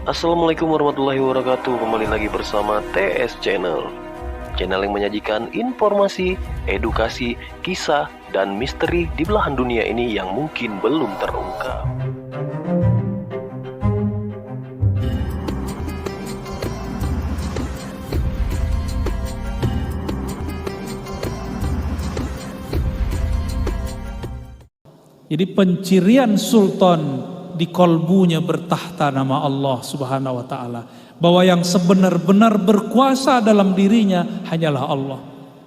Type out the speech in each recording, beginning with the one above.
Assalamualaikum warahmatullahi wabarakatuh. Kembali lagi bersama TS Channel, channel yang menyajikan informasi, edukasi, kisah, dan misteri di belahan dunia ini yang mungkin belum terungkap. Jadi pencirian sultan di kolbunya bertahta nama Allah Subhanahu wa taala, bahwa yang sebenar-benar berkuasa dalam dirinya hanyalah Allah.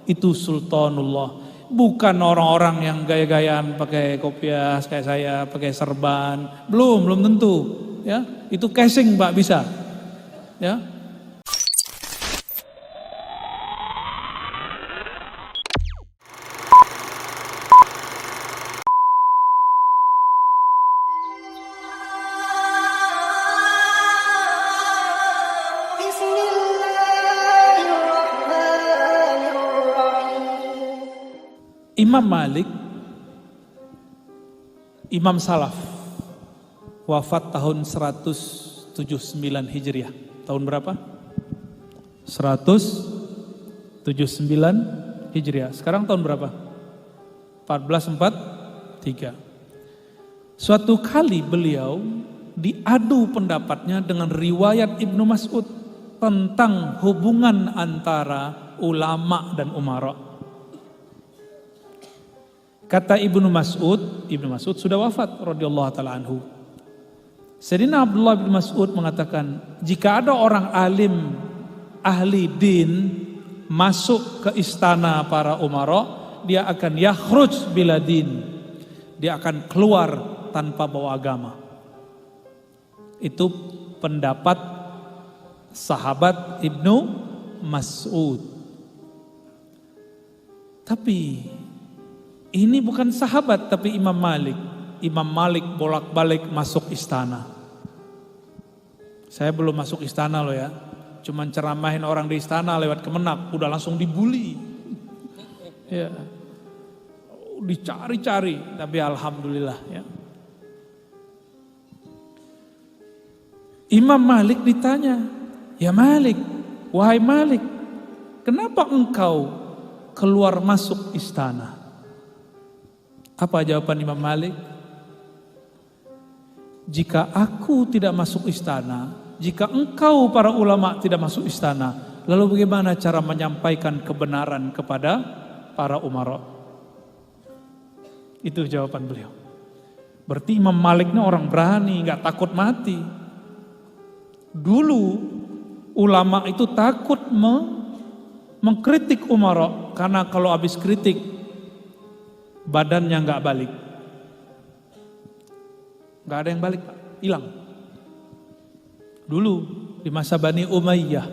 Itu sultanullah, bukan orang-orang yang gaya-gayaan pakai kopiah kayak saya, pakai serban. Belum tentu, ya. Itu casing, Pak, bisa. Ya. Imam Malik, Imam Salaf, wafat tahun 179 Hijriah. Tahun berapa? 179 Hijriah. Sekarang tahun berapa? 1443. Suatu kali beliau diadu pendapatnya dengan riwayat Ibnu Mas'ud tentang hubungan antara ulama dan umara. Kata Ibnu Mas'ud sudah wafat radhiyallahu taala anhu. Sayyidina Abdullah bin Mas'ud mengatakan, jika ada orang alim ahli din masuk ke istana para umara, dia akan yakhruj bila din. Dia akan keluar tanpa bawa agama. Itu pendapat sahabat Ibnu Mas'ud. Tapi ini bukan sahabat, tapi Imam Malik. Imam Malik bolak-balik masuk istana. Saya belum masuk istana loh ya. Cuman ceramahin orang di istana lewat Kemenak, udah langsung dibully. Ya. Dicari-cari, tapi alhamdulillah ya. Imam Malik ditanya, "Ya Malik, wahai Malik, kenapa engkau keluar masuk istana?" Apa jawaban Imam Malik? Jika aku tidak masuk istana, jika engkau para ulama tidak masuk istana, lalu bagaimana cara menyampaikan kebenaran kepada para umara? Itu jawaban beliau. Berarti Imam Malik ini orang berani, gak takut mati. Dulu ulama itu takut mengkritik umara, karena kalau habis kritik badannya nggak balik, nggak ada yang balik, Pak, hilang. Dulu di masa Bani Umayyah,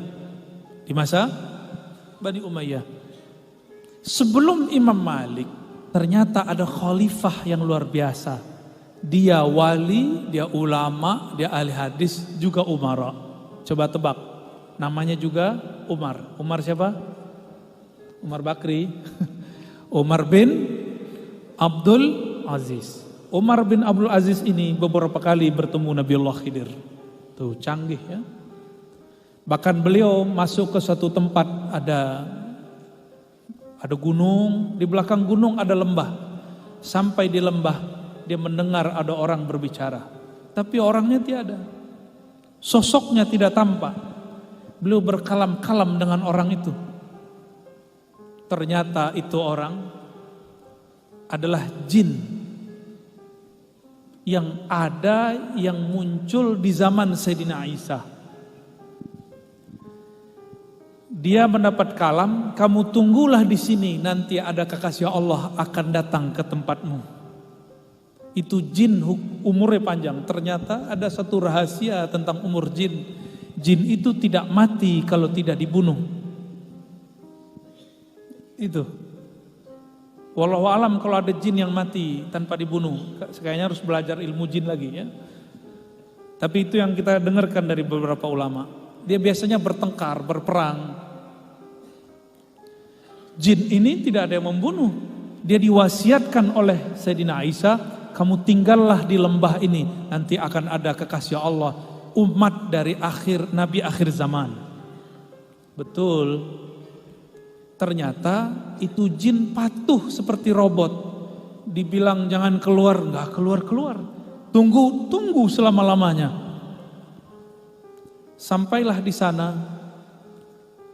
sebelum Imam Malik, ternyata ada khalifah yang luar biasa. Dia wali, dia ulama, dia ahli hadis, juga umara. Coba tebak, namanya juga Umar. Umar siapa? Umar Bakri. Umar bin Abdul Aziz. Umar bin Abdul Aziz ini beberapa kali bertemu Nabiullah Khidir. Tuh canggih ya. Bahkan beliau masuk ke suatu tempat, ada gunung, di belakang gunung ada lembah. Sampai di lembah dia mendengar ada orang berbicara. Tapi orangnya tiada. Sosoknya tidak tampak. Beliau berkalam-kalam dengan orang itu. Ternyata itu orang adalah jin yang muncul di zaman Sayyidina Isa. Dia mendapat kalam, kamu tunggulah di sini, nanti ada kekasih Allah akan datang ke tempatmu. Itu jin umurnya panjang. Ternyata ada satu rahasia tentang umur jin. Jin itu tidak mati kalau tidak dibunuh. Itu. Wallahu alam kalau ada jin yang mati tanpa dibunuh, kayaknya harus belajar ilmu jin lagi ya. Tapi itu yang kita dengarkan dari beberapa ulama. Dia biasanya bertengkar, berperang. Jin ini tidak ada yang membunuh. Dia diwasiatkan oleh Sayyidina Isa, kamu tinggallah di lembah ini, nanti akan ada kekasih Allah umat dari Nabi akhir zaman. Betul. Ternyata itu jin patuh seperti robot. Dibilang jangan keluar, nggak keluar-keluar. Tunggu selama-lamanya. Sampailah di sana.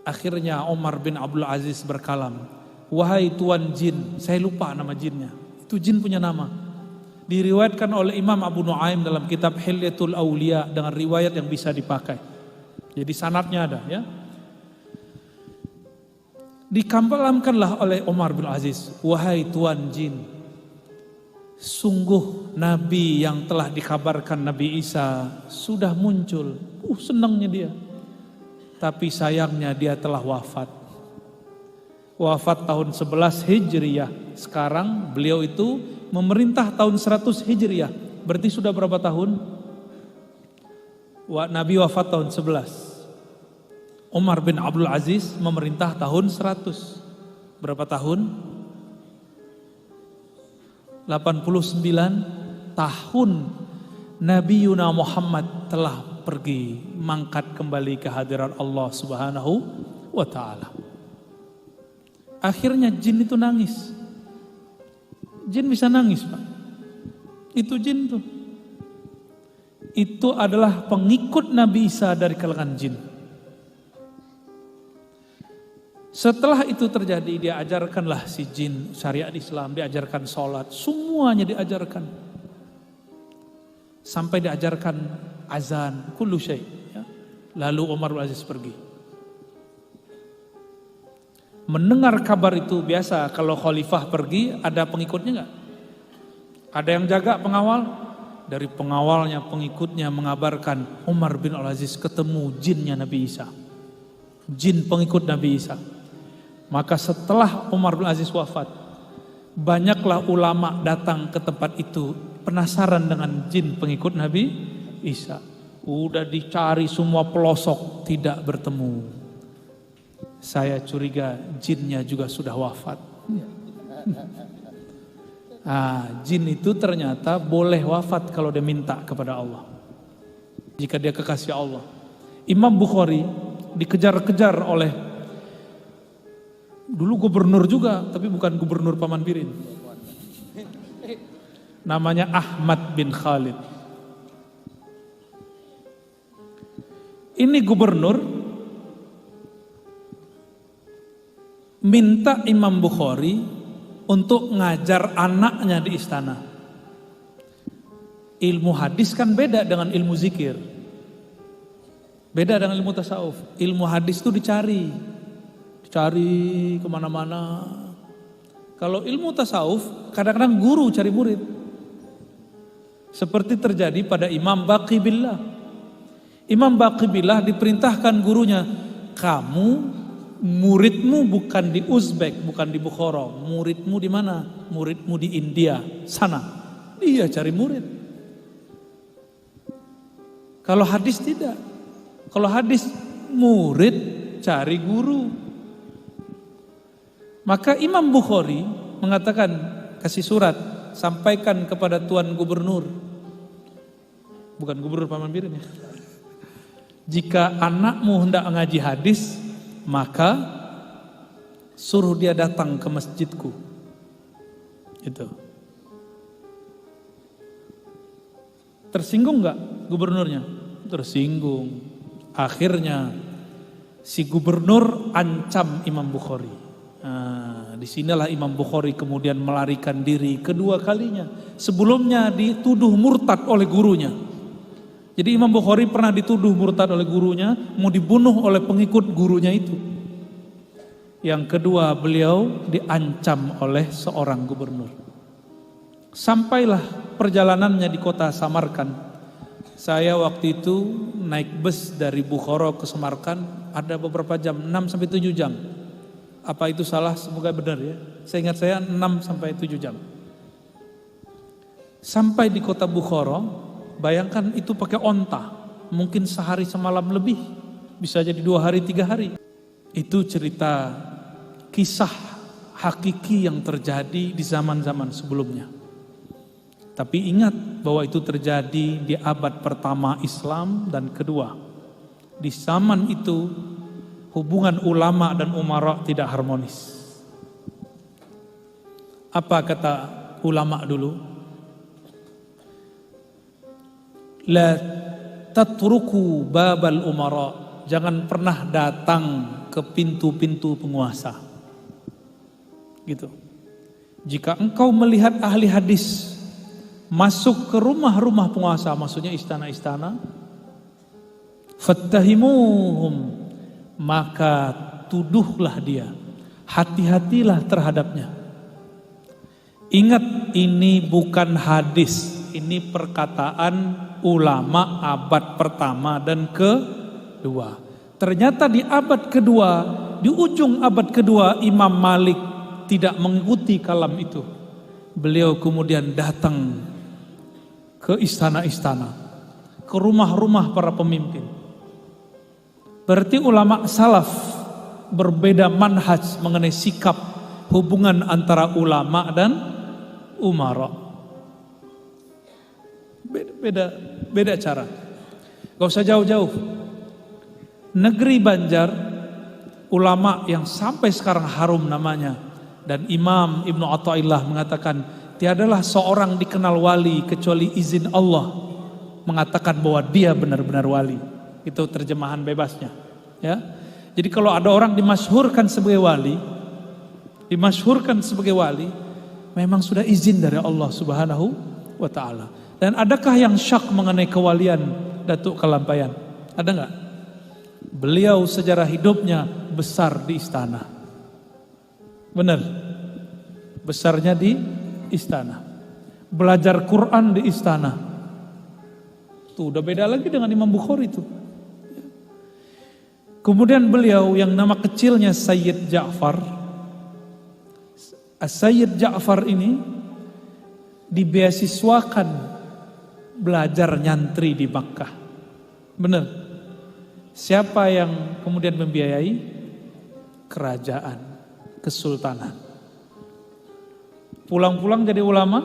Akhirnya Umar bin Abdul Aziz berkalam. Wahai tuan jin, saya lupa nama jinnya. Itu jin punya nama. Diriwayatkan oleh Imam Abu Nuaim dalam kitab Hilyatul Aulia dengan riwayat yang bisa dipakai. Jadi sanadnya ada ya. Dikalamkanlah oleh Umar bin Aziz, wahai tuan jin, sungguh Nabi yang telah dikabarkan Nabi Isa sudah muncul. Senangnya dia. Tapi sayangnya dia telah wafat. Wafat tahun 11 Hijriyah. Sekarang beliau itu memerintah tahun 100 Hijriyah. Berarti sudah berapa tahun? Nabi wafat tahun 11. Umar bin Abdul Aziz memerintah tahun 100. Berapa tahun? 89 tahun Nabi Yuna Muhammad telah pergi mangkat kembali ke hadirat Allah Subhanahu wa ta'ala. Akhirnya jin itu nangis. Jin bisa nangis, Pak. Itu jin tuh. Itu adalah pengikut Nabi Isa dari kalangan jin. Setelah itu terjadi, dia ajarkanlah si jin syariat Islam, diajarkan sholat, semuanya diajarkan. Sampai diajarkan azan, kullu syai. Ya. Lalu Umar bin Aziz pergi. Mendengar kabar itu biasa, kalau khalifah pergi ada pengikutnya enggak? Ada yang jaga pengawal? Dari pengawalnya, pengikutnya mengabarkan Umar bin Al-Aziz ketemu jinnya Nabi Isa. Jin pengikut Nabi Isa. Maka setelah Umar bin Aziz wafat, banyaklah ulama datang ke tempat itu penasaran dengan jin pengikut Nabi Isa. Udah dicari semua pelosok, tidak bertemu. Saya curiga jinnya juga sudah wafat. Jin itu ternyata boleh wafat kalau dia minta kepada Allah. Jika dia kekasih Allah. Imam Bukhari dikejar-kejar oleh dulu gubernur juga, tapi bukan gubernur Paman Birin. Namanya Ahmad bin Khalid. Ini gubernur minta Imam Bukhari untuk ngajar anaknya di istana. Ilmu hadis kan beda dengan ilmu zikir. Beda dengan ilmu tasawuf. Ilmu hadis itu dicari kemana-mana. Kalau ilmu tasawuf kadang-kadang guru cari murid. Seperti terjadi pada Imam Baqi Billah. Imam Baqi Billah diperintahkan gurunya, kamu muridmu bukan di Uzbek, bukan di Bukhara. Muridmu di mana? Muridmu di India, sana. Dia cari murid. Kalau hadis tidak. Kalau hadis murid cari guru. Maka Imam Bukhari mengatakan, kasih surat, sampaikan kepada Tuan Gubernur. Bukan Gubernur Paman Birin ya. Jika anakmu hendak ngaji hadis, maka suruh dia datang ke masjidku. Itu. Tersinggung gak gubernurnya? Tersinggung. Akhirnya si gubernur ancam Imam Bukhari. Disinilah Imam Bukhari kemudian melarikan diri kedua kalinya. Sebelumnya dituduh murtad oleh gurunya. Jadi Imam Bukhari pernah dituduh murtad oleh gurunya, mau dibunuh oleh pengikut gurunya itu. Yang kedua, beliau diancam oleh seorang gubernur. Sampailah perjalanannya di kota Samarkand. Saya waktu itu naik bus dari Bukhara ke Samarkand ada beberapa jam, 6-7 jam. Apa itu salah? Semoga benar ya. Saya ingat saya 6-7 jam. Sampai di kota Bukhara, bayangkan itu pakai onta, mungkin sehari semalam lebih, bisa jadi 2 hari 3 hari. Itu cerita kisah hakiki yang terjadi di zaman-zaman sebelumnya. Tapi ingat bahwa itu terjadi di abad pertama Islam dan kedua. Di zaman itu hubungan ulama dan umara tidak harmonis. Apa kata ulama dulu? La tatruku babal umara. Jangan pernah datang ke pintu-pintu penguasa. Gitu. Jika engkau melihat ahli hadis masuk ke rumah-rumah penguasa, maksudnya istana-istana, fattahimuhum, maka tuduhlah dia, hati-hatilah terhadapnya. Ingat, ini bukan hadis, ini perkataan ulama abad pertama dan kedua. Ternyata di abad kedua, di ujung abad kedua, Imam Malik tidak mengikuti kalam itu. Beliau kemudian datang ke istana-istana, ke rumah-rumah para pemimpin. Berarti ulama salaf berbeda manhaj mengenai sikap hubungan antara ulama dan umara. Beda cara. Gak usah jauh-jauh. Negeri Banjar, ulama yang sampai sekarang harum namanya, dan Imam Ibnu Athaillah mengatakan, tiadalah seorang dikenal wali kecuali izin Allah mengatakan bahwa dia benar-benar wali. Itu terjemahan bebasnya, ya. Jadi kalau ada orang dimasyhurkan sebagai wali, memang sudah izin dari Allah Subhanahu wa taala. Dan adakah yang syak mengenai kewalian Datuk Kalampayan? Ada enggak? Beliau sejarah hidupnya besar di istana. Benar. Besarnya di istana. Belajar Quran di istana. Tuh udah beda lagi dengan Imam Bukhari itu. Kemudian beliau yang nama kecilnya Sayyid Ja'far. Sayyid Ja'far ini dibeasiswakan belajar nyantri di Makkah. Benar. Siapa yang kemudian membiayai? Kerajaan, kesultanan. Pulang-pulang jadi ulama,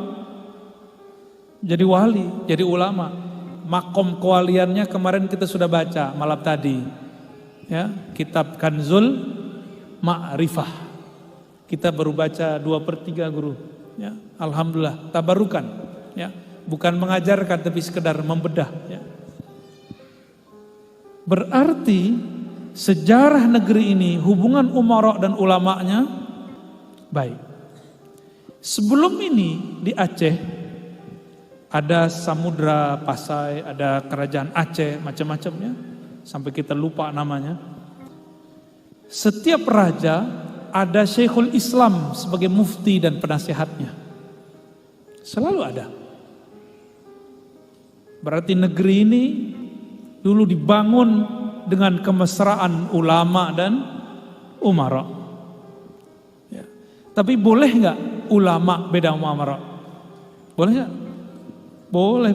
jadi wali, jadi ulama. Makom kewaliannya kemarin kita sudah baca malam tadi, ya, kitab Kanzul Ma'rifah. Kita baru baca 2/3 guru, ya. Alhamdulillah, tabarukan, ya. Bukan mengajarkan tapi sekedar membedah, ya. Berarti sejarah negeri ini hubungan umara dan ulamanya baik. Sebelum ini di Aceh ada Samudra Pasai, ada kerajaan Aceh, macam-macamnya, sampai kita lupa namanya. Setiap raja ada Syekhul Islam sebagai mufti dan penasihatnya. Selalu ada. Berarti negeri ini dulu dibangun dengan kemesraan ulama dan umara. Ya. Tapi boleh nggak ulama beda umara? Boleh nggak? Boleh.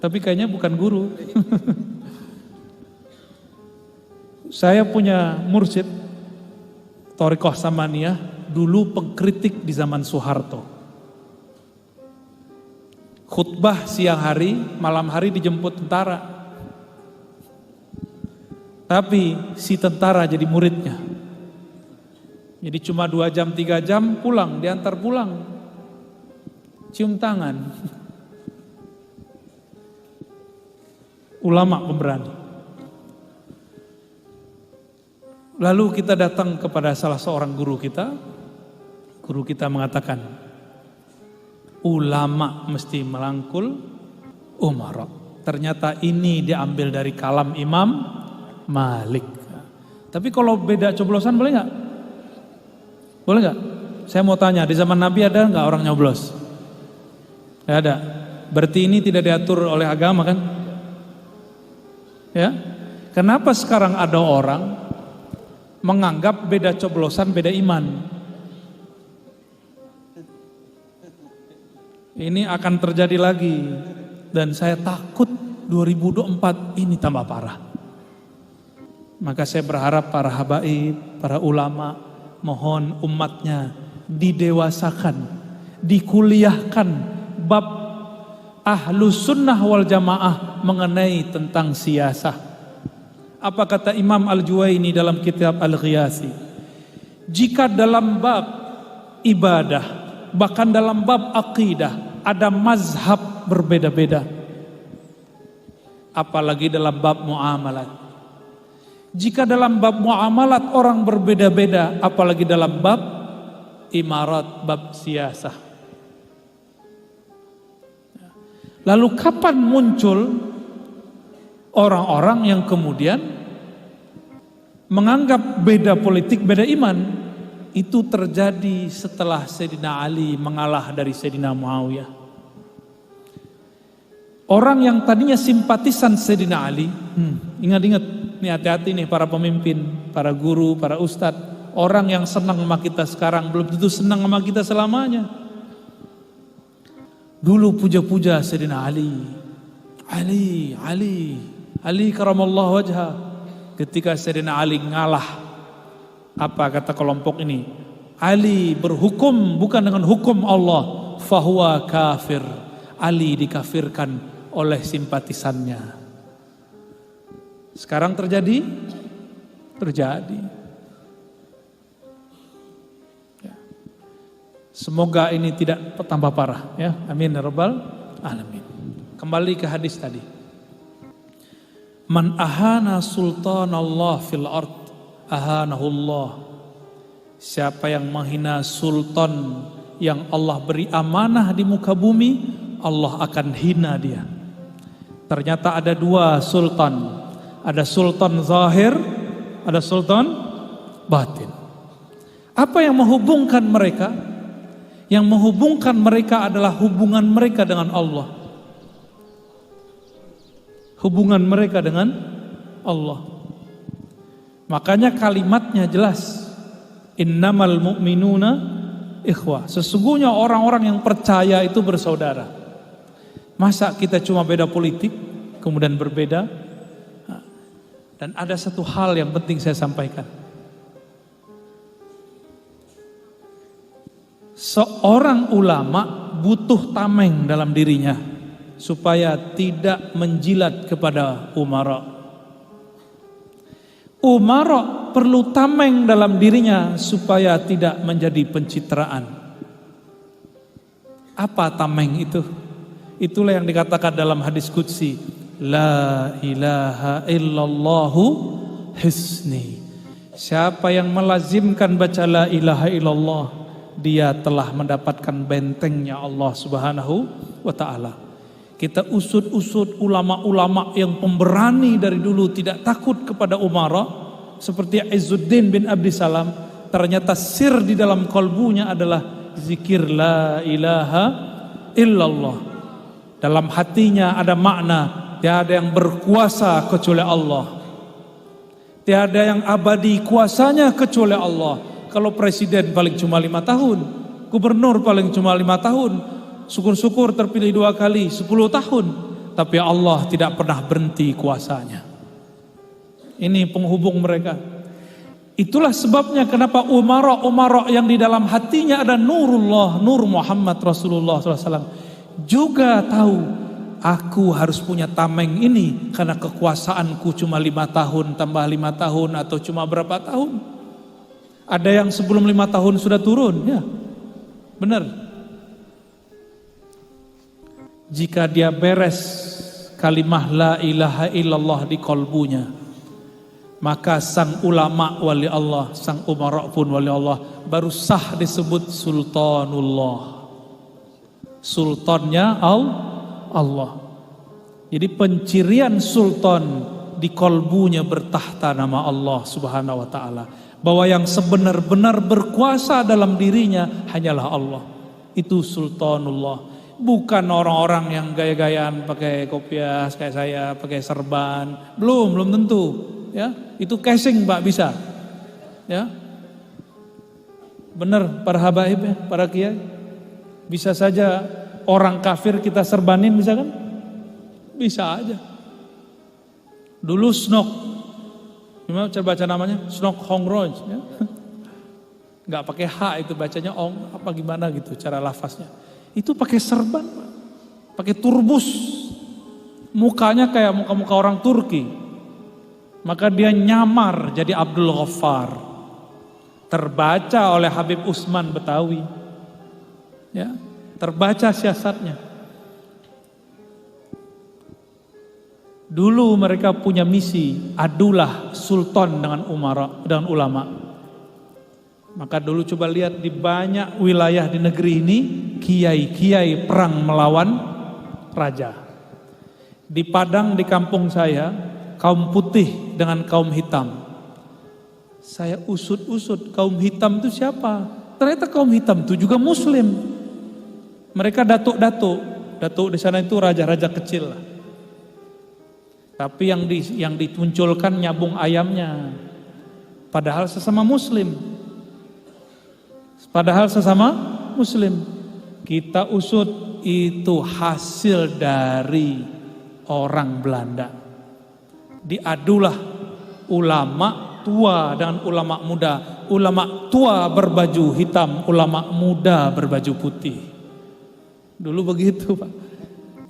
Tapi kayaknya bukan guru. Saya punya mursyid Thariqah Samaniyah, dulu pengkritik di zaman Soeharto. Khutbah siang hari, malam hari dijemput tentara. Tapi si tentara jadi muridnya. Jadi cuma 2 jam 3 jam pulang, diantar pulang. Cium tangan. Ulama pemberani. Lalu kita datang kepada salah seorang guru kita. Guru kita mengatakan, ulama mesti melangkul umara. Ternyata ini diambil dari kalam Imam Malik. Tapi kalau beda coblosan boleh nggak? Boleh nggak? Saya mau tanya, di zaman Nabi ada nggak orang nyoblos? Nggak ada. Berarti ini tidak diatur oleh agama kan? Ya. Kenapa sekarang ada orang menganggap beda coblosan beda iman? Ini akan terjadi lagi, dan saya takut 2024 ini tambah parah. Maka saya berharap para habaib, para ulama, mohon umatnya didewasakan, dikuliahkan bab Ahlus sunnah wal jamaah mengenai tentang siasah. Apa kata Imam Al-Juwaini dalam kitab Al-Ghiyasi? Jika dalam bab ibadah, bahkan dalam bab akidah ada mazhab berbeda-beda, apalagi dalam bab muamalat. Jika dalam bab muamalat orang berbeda-beda, apalagi dalam bab imarat, bab siasah. Lalu kapan muncul orang-orang yang kemudian menganggap beda politik, beda iman? Itu terjadi setelah Sayyidina Ali mengalah dari Sayyidina Muawiyah. Orang yang tadinya simpatisan Sayyidina Ali, ingat-ingat, nih hati-hati nih para pemimpin, para guru, para ustadz. Orang yang senang sama kita sekarang belum tentu senang sama kita selamanya. Dulu puja-puja Sayyidina Ali karamallahu wajha. Ketika Sayyidina Ali ngalah, apa kata kelompok ini? Ali berhukum bukan dengan hukum Allah, fahuwa kafir. Ali dikafirkan oleh simpatisannya. Sekarang terjadi. Ya. Semoga ini tidak tambah parah, ya. Amin ya rabbal alamin. Kembali ke hadis tadi. Man ahana sultanallah fil ard ahanahullah. Siapa yang menghina sultan yang Allah beri amanah di muka bumi, Allah akan hina dia. Ternyata ada dua sultan. Ada sultan zahir, ada sultan batin. Apa yang menghubungkan mereka? Yang menghubungkan mereka adalah hubungan mereka dengan Allah. Hubungan mereka dengan Allah. Makanya kalimatnya jelas. Innamal mu'minuna ikhwah. Sesungguhnya orang-orang yang percaya itu bersaudara. Masa kita cuma beda politik, kemudian berbeda? Dan ada satu hal yang penting saya sampaikan. Seorang ulama butuh tameng dalam dirinya supaya tidak menjilat kepada umara. Umara perlu tameng dalam dirinya supaya tidak menjadi pencitraan. Apa tameng itu? Itulah yang dikatakan dalam hadis qudsi. La ilaha illallahu hisni. Siapa yang melazimkan baca la ilaha illallah, dia telah mendapatkan bentengnya Allah Subhanahu wa ta'ala. Kita usut-usut ulama-ulama yang pemberani dari dulu, tidak takut kepada umara, seperti Izzuddin bin Abdi Salam. Ternyata sir di dalam kalbunya adalah zikir la ilaha illallah. Dalam hatinya ada makna, tiada yang berkuasa kecuali Allah. Tiada yang abadi kuasanya kecuali Allah. Kalau presiden paling cuma 5 tahun, gubernur paling cuma 5 tahun, syukur-syukur terpilih 2 kali 10 tahun, tapi Allah tidak pernah berhenti kuasanya. Ini penghubung mereka. Itulah sebabnya kenapa umara yang di dalam hatinya ada nurullah, nur Muhammad Rasulullah SAW, juga tahu aku harus punya tameng ini karena kekuasaanku cuma 5 tahun tambah 5 tahun atau cuma berapa tahun. Ada yang sebelum 5 tahun sudah turun, ya benar. Jika dia beres kalimah la ilaha illallah di kolbunya, maka sang ulama wali Allah, sang umara pun wali Allah, baru sah disebut sultanullah. Sultannya Allah. Jadi pencirian sultan di kolbunya bertahta nama Allah Subhanahu wa ta'ala. Bahwa yang sebenar-benar berkuasa dalam dirinya hanyalah Allah. Itu sultanullah. Bukan orang-orang yang gaya-gayaan pakai kopiah kayak saya, pakai serban. Belum tentu. Ya, itu casing Pak bisa. Ya. Benar para habaib ya, para kiai. Bisa saja orang kafir kita serbanin, bisa kan? Bisa aja. Dulu Snok, gimana cara baca namanya? Snok Hongroj, ya? Nggak pakai H itu bacanya Ong, apa gimana gitu cara lafaznya. Itu pakai serban, Pak. pakai turbus, mukanya kayak muka-muka orang Turki. Maka dia nyamar jadi Abdul Ghaffar, terbaca oleh Habib Usman Betawi, ya, terbaca siasatnya. Dulu mereka punya misi, adulah sultan dengan umara dan ulama. Maka dulu coba lihat di banyak wilayah di negeri ini, kiai-kiai perang melawan raja. Di Padang di kampung saya, kaum putih dengan kaum hitam. Saya usut-usut, kaum hitam itu siapa? Ternyata kaum hitam itu juga muslim. Mereka datuk-datuk. Datuk di sana itu raja-raja kecil lah. Tapi yang dimunculkan nyabung ayamnya. Padahal sesama muslim. Kita usut, itu hasil dari orang Belanda. Diadulah ulama tua dengan ulama muda. Ulama tua berbaju hitam, ulama muda berbaju putih. Dulu begitu, Pak.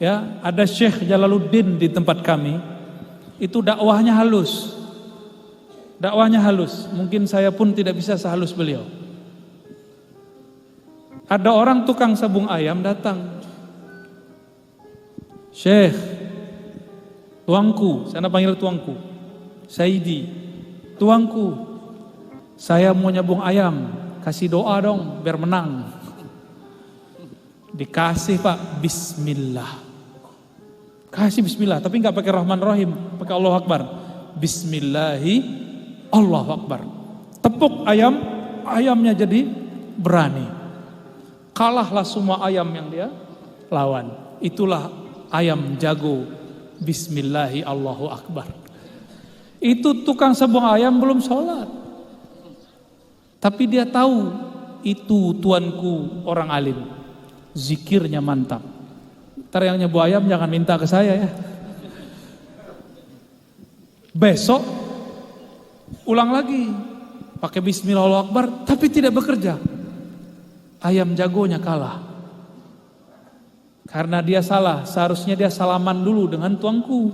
Ya, ada Syekh Jalaluddin di tempat kami. Itu dakwahnya halus. Mungkin saya pun tidak bisa sehalus beliau. Ada orang tukang sabung ayam datang. Syekh, tuangku, sana panggil tuangku, Saidi, tuangku, saya mau nyabung ayam, kasih doa dong biar menang. Dikasih Pak, bismillah. Kasih bismillah, tapi nggak pakai Rahman Rahim, pakai Allahu Akbar. Bismillahi, Allahu Akbar. Tepuk ayam, ayamnya jadi berani. Kalahlah semua ayam yang dia lawan. Itulah ayam jago. Bismillahi, Allahu Akbar. Itu tukang sabung ayam belum sholat, tapi dia tahu itu tuanku orang alim, zikirnya mantap. Ntar yang nyebu ayam jangan minta ke saya ya. Besok ulang lagi, pakai bismillah Allahu Akbar, tapi tidak bekerja. Ayam jagonya kalah. Karena dia salah, seharusnya dia salaman dulu dengan tuangku.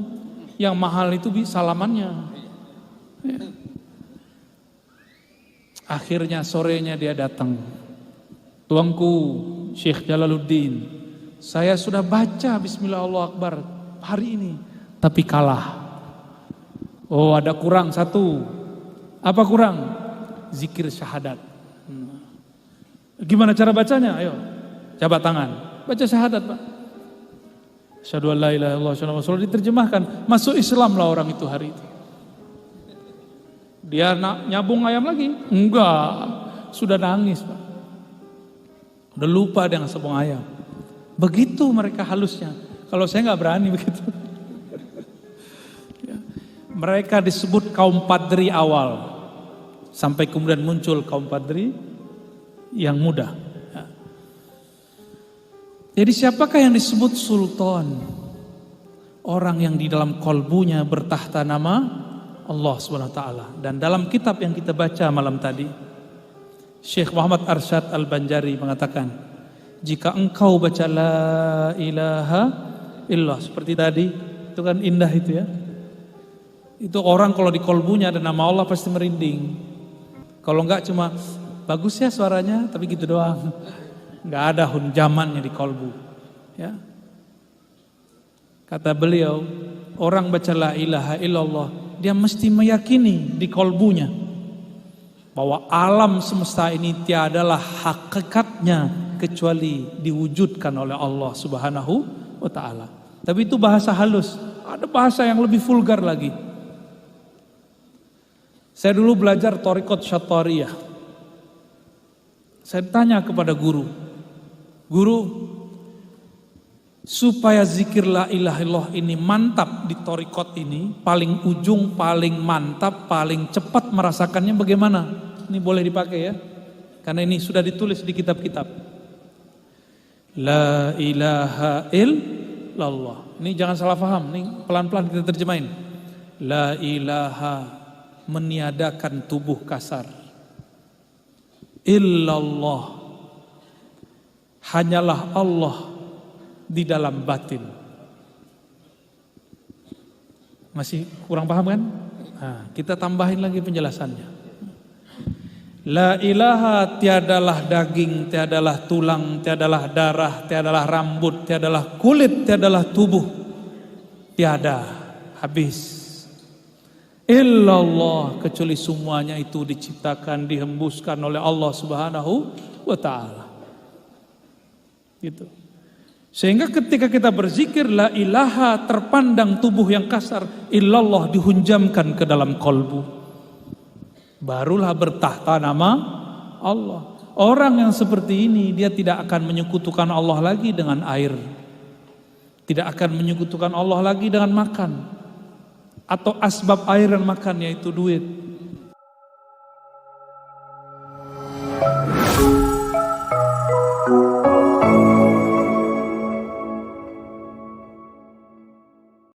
Yang mahal itu salamannya. Ya. Akhirnya sorenya dia datang. Tuangku Syekh Jalaluddin, saya sudah baca bismillah Allahu Akbar hari ini, tapi kalah. Oh, ada kurang satu. Apa kurang? Zikir syahadat. Gimana cara bacanya? Ayo, jabat tangan. Baca syahadat, Pak. Asyhadu an la ilaha illallah wa asyhadu anna Rasulullah, diterjemahkan. Masuk Islam lah orang itu hari itu. Dia nyabung ayam lagi? Enggak. Sudah nangis, Pak. Udah lupa dengan sabung ayam. Begitu mereka halusnya. Kalau saya nggak berani begitu. Ya. Mereka disebut kaum padri awal. Sampai kemudian muncul kaum padri yang muda. Ya. Jadi siapakah yang disebut sultan? Orang yang di dalam kolbunya bertahta nama Allah SWT. Dan dalam kitab yang kita baca malam tadi, Syekh Muhammad Arsyad Al-Banjari mengatakan, jika engkau baca la ilaha illallah seperti tadi, itu kan indah itu ya. Itu orang kalau di kolbunya ada nama Allah pasti merinding. Kalau enggak cuma bagus ya suaranya, tapi gitu doang. Enggak ada hunjamannya di kolbu. Ya. Kata beliau, orang baca la ilaha illallah, dia mesti meyakini di kolbunya bahwa alam semesta ini tiadalah hakikatnya kecuali diwujudkan oleh Allah Subhanahu wa ta'ala. Tapi itu bahasa halus. Ada bahasa yang lebih vulgar lagi. Saya dulu belajar Thariqat Syattariyah. Saya tanya kepada guru, supaya zikir la ilaha illallah ini mantap di thariqat ini, paling ujung, paling mantap, paling cepat merasakannya bagaimana? Ini boleh dipakai ya, karena ini sudah ditulis di kitab-kitab. La ilaha illallah. Ini jangan salah paham, ini pelan-pelan kita terjemahin. La ilaha, meniadakan tubuh kasar. Illallah, hanyalah Allah di dalam batin. Masih kurang paham kan? Nah, kita tambahin lagi penjelasannya. La ilaha, tiadalah daging, tiadalah tulang, tiadalah darah, tiadalah rambut, tiadalah kulit, tiadalah tubuh. Tiada, habis. Illallah, kecuali semuanya itu diciptakan, dihembuskan oleh Allah Subhanahu wa ta'ala. Gitu. Sehingga ketika kita berzikir la ilaha, terpandang tubuh yang kasar, illallah dihunjamkan ke dalam kolbu. Barulah bertahta nama Allah. Orang yang seperti ini dia tidak akan menyekutukan Allah lagi dengan air. Tidak akan menyekutukan Allah lagi dengan makan. Atau asbab air dan makan, yaitu duit.